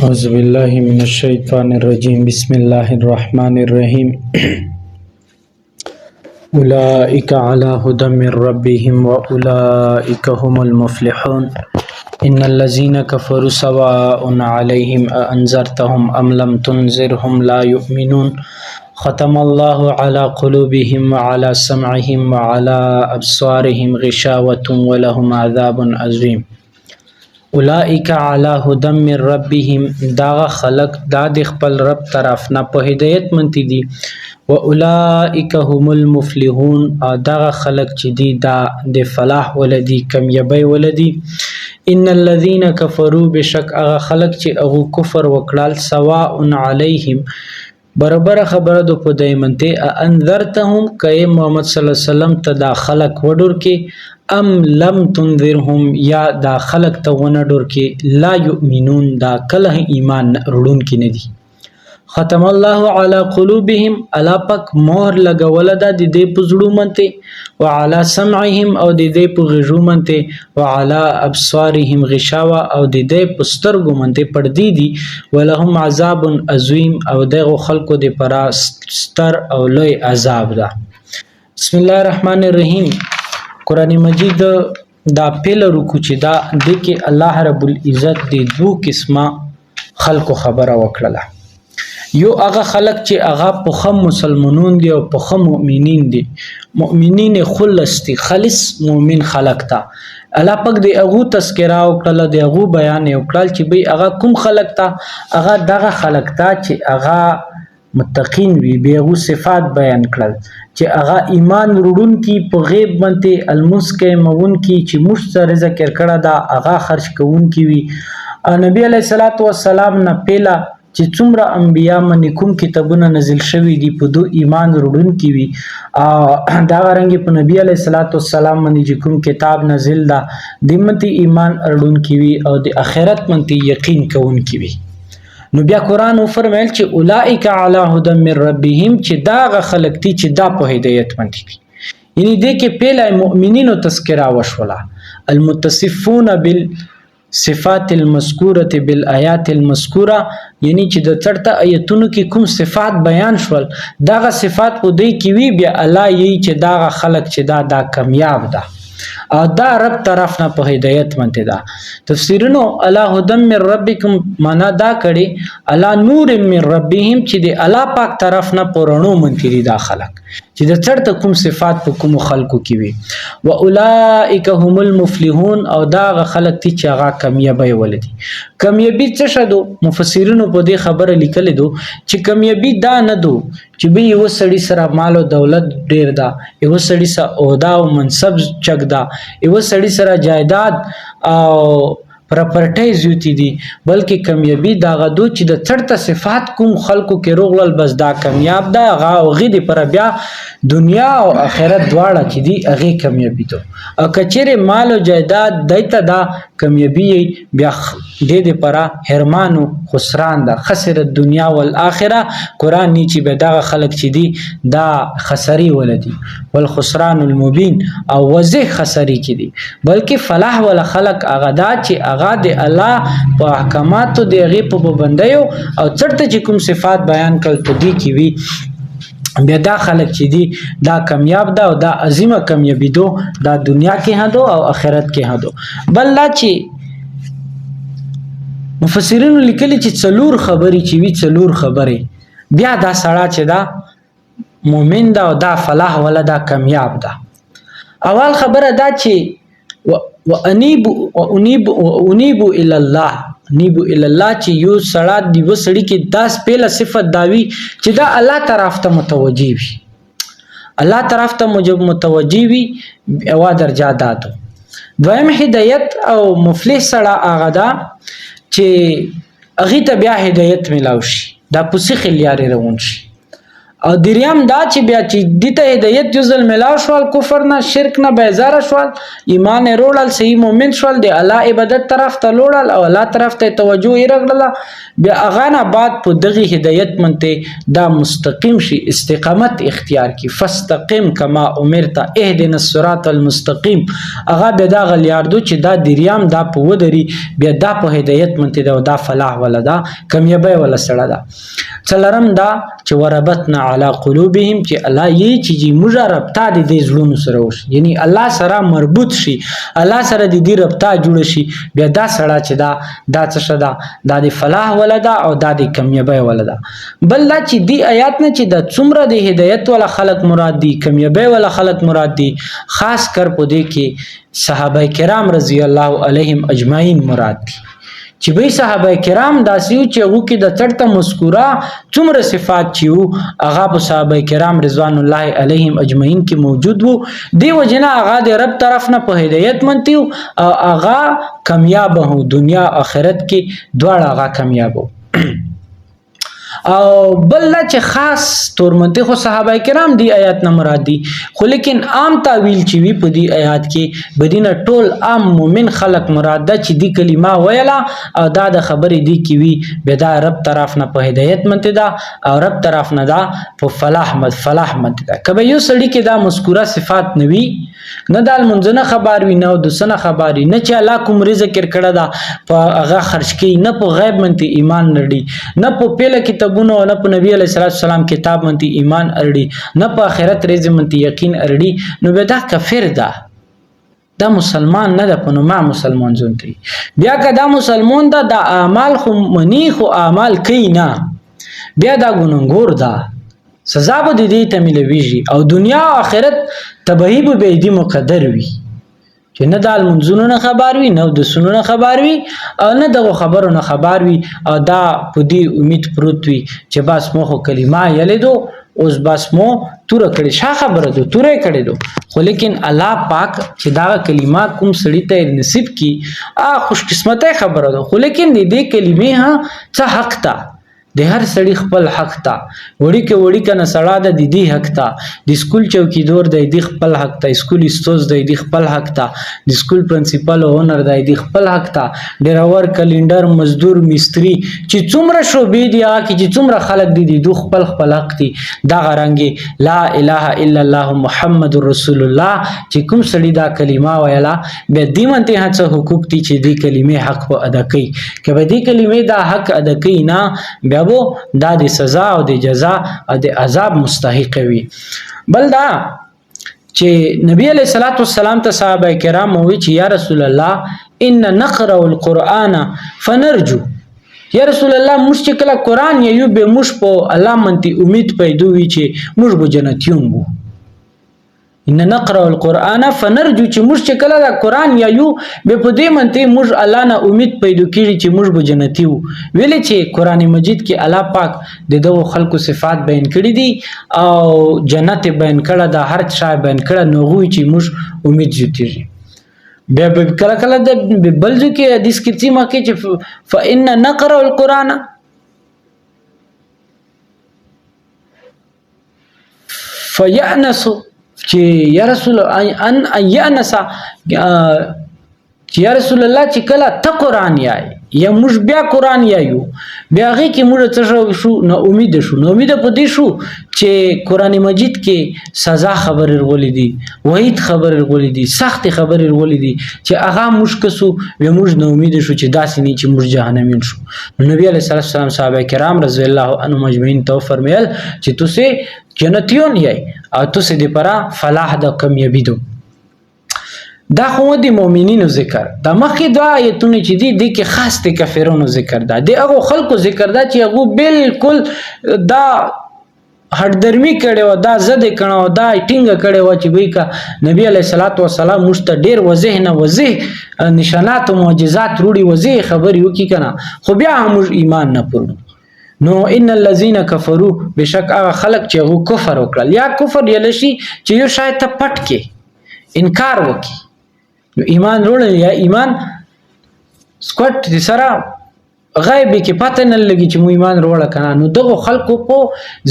أعوذ بالله من الشيطان الرجيم بسم الله الرحمن الرحيم أولئك على هدى من ربهم وأولئك هم المفلحون إن الذين كفروا سواء عليهم أأنذرتهم أم لم تنذرهم لا يؤمنون ختم الله على قلوبهم وعلى سمعهم وعلى أبصارهم غشاوة ولهم عذاب عظيم اولئک علی هدى من ربهم دا خلق دا د خپل رب طرف نه په هدایت منتی دي و اولئک هم المفلحون دا خلق چې دي دا د فلاح ولدي کامیابی ولدي ان الذين كفروا بشک هغه خلق چې هغه کفر وکړل سواء علیهم برابر خبره د په دایمنته انذرتهم کای محمد صلی الله علیه وسلم ته دا خلق وډور کې ام لم تنذرهم یا دا خلق ته ونډور کې لا یؤمنون دا کله ایمان وروړون کې نه دي ختم الله علی قلوبهم الا پک مهر لګول دا د دې پزړو منته وعلى سمعهم او د دې په غږو منته وعلى ابصارهم غشاوه او د دې پسترګو منته پړدي دي ولهم عذاب عظیم او دغه خلقو د پرا ستر او لوی عذاب ده بسم الله الرحمن الرحیم قرآن مجید دا پیل رکو چې دا د کې الله رب العزت د دوه قسمه خلقو خبره وکړه یو هغه خلق چې هغه په خم مسلمانون دي او په خم مؤمنین دي مؤمنین خلص دي خالص مؤمن خلق تا الله پاک د هغه تذکرہ وکړه د هغه بیان وکړل چې به هغه کوم خلق تا هغه دغه خلق تا چې هغه متقین وی به صفات بیان کړل چې هغه ایمان وروړون کی په غیب باندې المسکه مون کی چې مشتر ذکر کړه دا هغه خرج کوون کی وی نبی علیہ الصلوۃ والسلام نه پیلا چې څومره انبیا باندې کوم کتابونه نازل شوی دي په دو ایمان وروړون کی وی دا رنګ په نبی علیہ الصلوۃ والسلام باندې کوم کتاب نازل دا دمتي ایمان وروړون کی وی او د اخرت باندې یقین کوون کی وی نو بیا قرآن فرمایل چې اولئک علی هدى من ربهم چې دا خلق دي چې دا په هدایت باندې دي یعنی دې کې پیله مؤمنینو تذکرہ وشولا المتصفون بالصفات المذکوره بالآیات المذکوره یعنی چې د چرته آیتونو کې کوم صفات بیان شول دا صفات په دې کې وی بیا الله یې چې دا خلق چې دا کامیاب ده او دا رب طرف نه په هدایت منته دا تفسیرونو الله هدم من ربکم معنا دا کړي الله نور من ربهم چې دی الله پاک طرف نه پرونو منته دي دا خلق چې د چرته کوم صفات په کوم خلقو کې وي و اولئک هم المفلحون او دا خلق چې هغه کامیابی ولدي کامیابی څه شدو مفسرینو په دې خبره لیکل دي چې کامیابی دا نه دو چې به یو سړی سره مال او دولت ډیر دا یو سړی سره عہده او منصب چک دا یو سړی سره جایداد او پراپرټی زیوتی دي بلکې کامیابی دا غدو چې د چرته صفات کوم خلقو کې روغلل بس دا کامیاب دا غي دي پر بیا دنیا او آخرت دواړه چې دي هغه کامیابی ته او کچره مال او جایداد دایته دا کامیابی بیا دې پر هرمانو خسران دا خسر دنیا والآخره قران نه چې به دا خلق چې دي دا خسری ولدي والخسران المبین او وزه خسری کې دي بلکې فلاح ول خلق هغه دا چې هغه د الله په احکاماتو د غي په پابندیو او چرته چې کوم صفات بیان کړل په دې کې وی بیا دا خلق چې دي دا کامیاب ده او دا عظیمه کامیابی دو دا دنیا کې هدو او آخرت کې هدو بل لا چې مفسرین لیکلي چې څلور خبرې چې وی څلور خبرې بیا دا سړی چې دا مؤمن ده او دا فلاح ولا دا کامیاب ده اول خبره دا چې وانيبوا الى الله نیبو الی الله چې یو سړی دی وسړی کې 10 پیله صفت داوی چې دا الله طرف ته متوجی وي الله طرف ته متوجی وي او درجات دویم هدایت او مفلح سړی هغه دا چې هغه ته بیا هدایت ملاوي شي دا پوسی خلیاري روان شي او دریم دا چې بیا چې دته هدایت جزل ملاو شوال کفر نه شرک نه بیزار شوال ایمان وروړل صحیح مؤمن شوال دی الله عبادت طرف ته لوړل او الله طرف ته توجه یې رغړله بیا هغه نه بعد په دغه هدایت منته دا مستقیم شي استقامت اختیار کی فاستقم کما امرت اهدنا الصراط المستقیم هغه به دا غلیاردو چې دا دریم دا په ودري بیا دا په هدایت منته دا فلاح ولدا کامیابی ولا سړه دا څلرم دا چې وربطنا علی قلوبهم چې الله یې چې موږ رابطه د دې زړونو سره وشي یعنی الله سره مربوط شي الله سره د دې رابطه جوړ شي بیا دا سړه چې دا څه شدا د فلاح ولدا او د کامیابی ولدا بل دا چې دی آیات نه چې د څومره د هدایت ولا خلق مراد دي کامیابی ولا خلق مراد دي خاص کر په دې کې صحابه کرام رضی الله علیهم اجمعین مراد دي چې به صحابه کرام داسیو چې هغه کې د چړته مسکورا څومره صفات چې وو هغه په صحابه کرام رضوان الله علیهم اجمعین کې موجود وو دی وجنه هغه د رب طرف نه په هدایت منتی او هغه کامیاب هو دنیا آخرت کې دواړه هغه کامیاب وو او بل چې خاص تورمنته خو صحابه کرام دی آیات نه مراد دي خو لیکن عام تعویل چې وی په دی آیات کې بدینه ټول عام مؤمن خلق مراد ده چې دی کلمه ویلا او دا د خبرې دی کې وی به دا رب طرف نه په هدایت منته دا او رب طرف نه دا په فلاح منته دا کبه یو سړی کې دا مذکوره صفات نوي نه دال منځنه خبر وی نه د سنه خبري نه چې الله کوم رزق کړه دا په هغه خرج کې نه په غیب منته ایمان نړي نه په پیله کې کتابونه نه په نبی علیہ السلام کتاب منتی ایمان اړي نه په آخرت ریز منتی یقین اړي نو به دا کافر ده دا مسلمان نه ده په نو ما مسلمان ځونتي بیا که دا مسلمان ده د اعمال خو منی خو اعمال کوي نه بیا دا ګناګور ده سزا به دې ته ملويږي او دنیا او آخرت تبعی به دې مقدر وي چې نه دال منځونو نه خبر وي نه د سنونو نه خبر وي او نه دغه خبرو نه خبر وي او دا په دې امید پروت وي چې بس مو خو کلمه یلیدو اوس بس مو تور کړي شا خبره دو تورې کړي دو خو لیکن الله پاک چې دا کلمه کوم سړی ته نصیب کی خوش قسمته خبره دو خو لیکن دې کلمې ها څه حق تا د هر سړی خپل حق تا وړي کنه سړا د دې حق تا د سکول چوکیدور د دې خپل حق تا سکول استاد د دې خپل حق تا د سکول پرنسپل اونر د دې خپل حق تا ډرایور کلندر مزدور مستری چې څومره شوبې دی چې څومره خلک دي د خپل حق دي دا غرانګي لا اله الا الله محمد رسول الله چې کوم سړی دا کلمه ویلا به دې منته هڅه حقوق دي چې دې کلمې حق په ادا کوي کله دې کلمې دا حق ادا کوي نه بو دا د سزا او د جزا او د عذاب مستحق وي بل دا چې نبی علیہ الصلوۃ والسلام ته صحابه کرام وی چې یا رسول الله ان نقرأ القرآن فنرجو یا رسول الله موږ چې کله قرآن یو به موږ په الله منتی امید پیدا وی چې موږ به جنتیون وو ان نقرأ القرآن فنرجو چې موږ چې کله دا قرآن یو به په دې منته موږ الله نه امید پیدا کړي چې موږ به جنتی وو ویلې چې قرآن مجید کې الله پاک د دوه خلقو صفات بیان کړي دي او جنت بیان کړه د هر چا بیان کړه نو غوي چې موږ امید جوړیږي بیا کله کله د بلځو کې حدیث کې چې ما کې چې فإن نقرأ القرآن فيأنس چې یا رسول ان یانسا چې یا رسول الله چې کله ته قرآن یای یا موږ بیا قرآن یایو بیا هغه کې موږ څه شو نو امید په دې شو چې قرآن مجید کې سزا خبر ورغولې دي وحید خبر ورغولې دي سخت خبر ورغولې دي چې هغه موږ کسو و موږ نو امید شو چې داسې نه چې موږ جهنمین شو نبی علیہ السلام صحابه کرام رضی الله عنهم اجمعین تو فرمایل چې تاسو جنتیون یای او تاسو دې پرا فلاح د کامیابی دو دا خو د مؤمنینو ذکر دا مخکې دعا ایتونه چې دي د کې خاص د کافرونو ذکر ده د هغه خلکو ذکر ده چې هغه بالکل دا هټدرمی کړي و دا زده کړه دا ټینګ کړي و چې وای کا نبی علیہ الصلوۃ والسلام مشت ډیر وضح نشانات او معجزات وروړي وضح خبر یو کی کنه خو بیا موږ ایمان نه پورو نو ان الذين كفروا بشک هغه خلق چې هغه کفر وکړل یا کفر یل شي چې یو شاید ته پټ کې انکار وکي نو ایمان وروړل یا ایمان سکوټ دي سره غیب کې پته نه لګي چې مو ایمان وروړه کنه. نو دغه خلکو په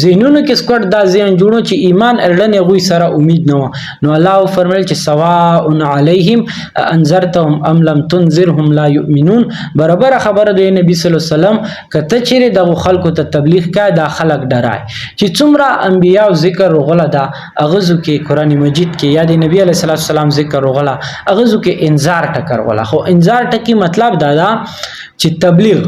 ذهنونو کې سکوټ دا ذهن جوړو چې ایمان اړلنه غوي سره امید نه و. نو الله فرمایل چې سواء علیهم انذرتهم ام لم تنذرهم لا یؤمنون. برابر خبره دی نبی صلی الله علیه وسلم کته چیرې دغه خلکو ته تبلیغ کای دا خلک ډرای چې څومره انبیا او ذکر وغله دا اغزو کې قران مجید کې یا د نبی علیه الصلاه والسلام ذکر وغله اغزو کې انذار ټکر ولا. خو انذار ټکی مطلب دا چې تبلیغ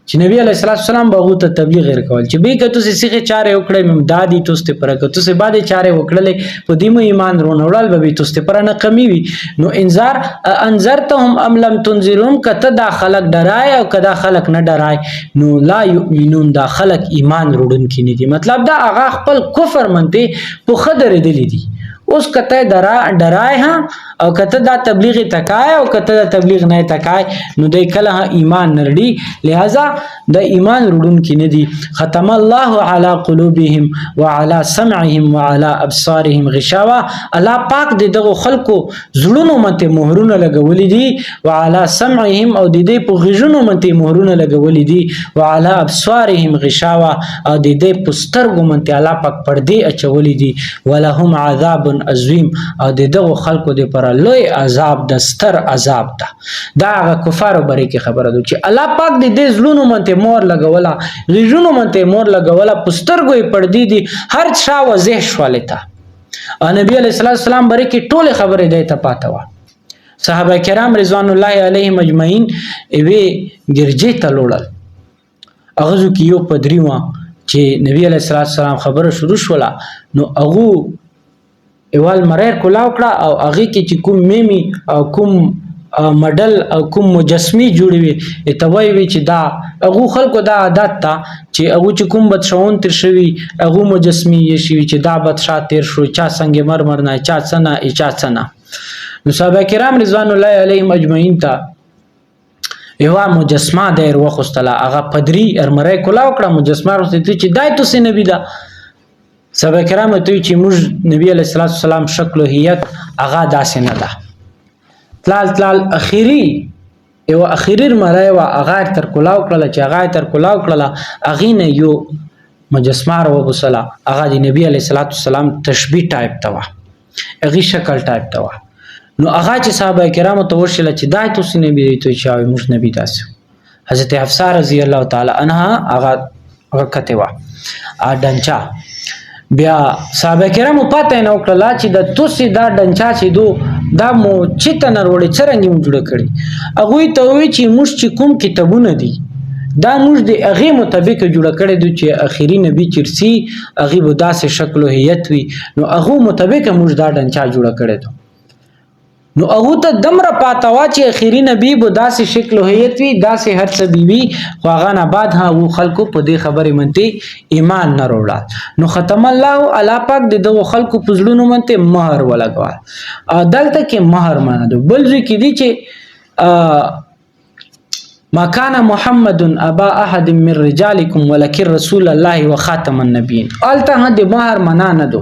چې نبی علیہ الصلوۃ والسلام به ته تبلیغ ورکول چې به کته سیخه چاره وکړې ممدادي توسته پر کته سه بعد چاره وکړلې په دې مو ایمان رونوړل به توسته پر نه کمی وي. نو انذرتهم ام لم تنذرهم کته دا خلق ډرای او کدا خلق نه ډرای نو لا یؤمنون دا خلق ایمان وروډن کې نه دي. مطلب دا هغه خپل کفر منته په خدر دي دي اوس کته ډرای ها او کته دا تبلیغ تکای او کته دا تبلیغ نه تکای نو دای کله ایمان نرډي. لہذا د ایمان وروډون کې نه دي. ختم الله علی قلوبهم وعلى سمعهم وعلى ابصارهم غشاوه. الله پاک دغه خلکو زړونو مته مهرونه لګولې دي وعلى سمعهم او د دې په غږونو مته مهرونه لګولې دي وعلى ابصارهم غشاوه او د دې په سترګو مته الله پاک پردې اچولې دي. ولهم عذاب عظیم او دغه خلکو د پر لوی عذاب د ستر عذاب ده. دا کفارو بری کې خبره ده چې الله پاک د دې زلونو منته مور لګولا غږونو منته مور لګولا پسترګو پردي دي هر چا وضح شوالته. نبی علیہ الصلوۃ والسلام بری کې ټول خبره ده ته پاته و. صحابه کرام رضوان الله علیهم اجمعین وی ګرځي ته لوړل اغه کې یو پدری و چې نبی علیہ الصلوۃ والسلام خبره شروع شولا نو اغه ایوال مریر کولاو کړه او هغه کې چې کوم میمی او کوم مډل او کوم مجسمی جوړوي اتوي وی چې دا هغه خلکو دا عادت تا چې هغه چې کوم بدشون تر شوی هغه مجسمی یې شوی چې دا بدشاه تیر شو چا څنګه مرمر نه چا څنګه اچا څنګه. نو صحابه کرام رضوان الله علیهم اجمعین تا یو مجسمه دیر وخستله هغه پدری ارمره کولاو کړه مجسمه ورته چې دای تو سي نبی دا صحابه کرام ته چې موږ نبی علیہ الصلوۃ والسلام شکل او هیئت هغه داسې نه ده. تلال اخیری یو اخیری مرای وا هغه تر کولاو کړل چې هغه تر کولاو کړل هغه نه یو مجسمه ورو بصلا هغه د نبی علیہ الصلوۃ والسلام تشبیه ټایپ تا و هغه شکل ټایپ تا و. نو هغه چې صحابه کرام ته ورشل چې دای تو نبی ته چې موږ نبی داسې. حضرت حفصه رضی الله تعالی عنها هغه کته و اډنچا بیا صحابه کرامو پته نه وکړه چې د توسي دا ډنچا چې دو دا مو چې تنر وړي څنګه موږ جوړ کړی هغه ته وی چې موږ چې کوم کتابونه دي دا موږ د هغه مطابق جوړ کړی دي چې اخیری نبی چرسی هغه به داسې شکل او هیئت وي نو هغه مطابق موږ دا ډنچا جوړ کړی دي. نو هغه ته دمره پاتوا چې اخیری نبی به داسې شکل او هیئت وي داسې هر څه بیوي خو هغه نه بعد هغه خلکو په دې خبرې منته ایمان نه وروړل. نو ختم الله علی پاک دغه خلکو پزړونو منته مہر ولګوا. دلته کې مہر معنا ده بل ځکه دي چې ما كان محمد ابا احد من رجالكم ولكن رسول الله وخاتم النبيين. الته د مہر معنا نه دو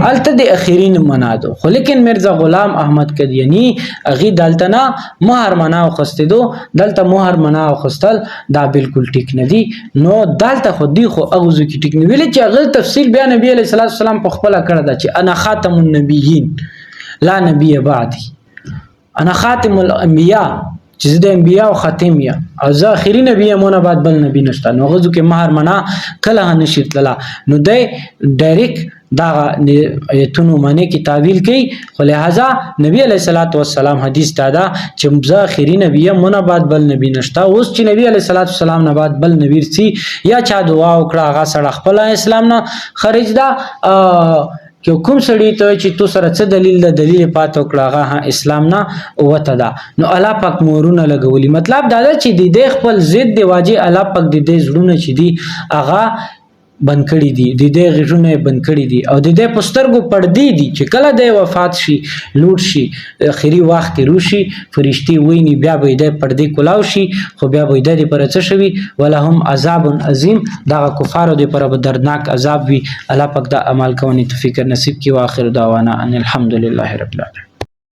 الته د اخیرین معنا دو خو لیکن مرزا غلام احمد قدیانی اغي دلته نه مہر معنا خوسته دو دلته مہر معنا خوستل دا بالکل ټیک نه دی. نو دلته خو دی خو اغوزو کی ټیک نه ویل چې اغه تفصیل بیا نبی علیہ الصلوۃ والسلام په خپل کړه دا چې انا خاتم النبیین لا نبی بعدی انا خاتم الانبیاء چې د انبیاء او خاتم یا او زه اخیری نبی مونږ بعد بل نبی نشته. نو غوږ کې مہر معنا کله نشیتله نو د ډایرک دا ایتونو معنی کی تعویل کوي. خو لہذا نبی علیہ الصلوۃ والسلام حدیث دادا چې زه اخیری نبی مونږ بعد بل نبی نشته. اوس چې نبی علیہ الصلوۃ والسلام نه بعد بل نبی سي یا چا دعا وکړه هغه سره خپل اسلام نه خارج دا که کوم سړی ته چې تو سره څه دلیل ده دلیل پاتو کړه هغه اسلام نه وته ده. نو الله پاک مورونه لګولي مطلب دا چې د دې خپل ضد دی واجب الله پاک د دې زړونه چې دی هغه بند کړی دي د دې غږونه بند کړی دي او د دې پسترګو پردي دي چې کله د وفات شي لوټ شي اخري وخت روشي فرشتي ویني بیا به د پردي کولاو شي خو بیا به د پر څه شوي ولهم عذاب عظیم دا کفارو د پر دردناک عذاب وي. الله پاک دا عمل کوي توفیق نصیب کی واخر دعوانا ان الحمدلله رب العالمین.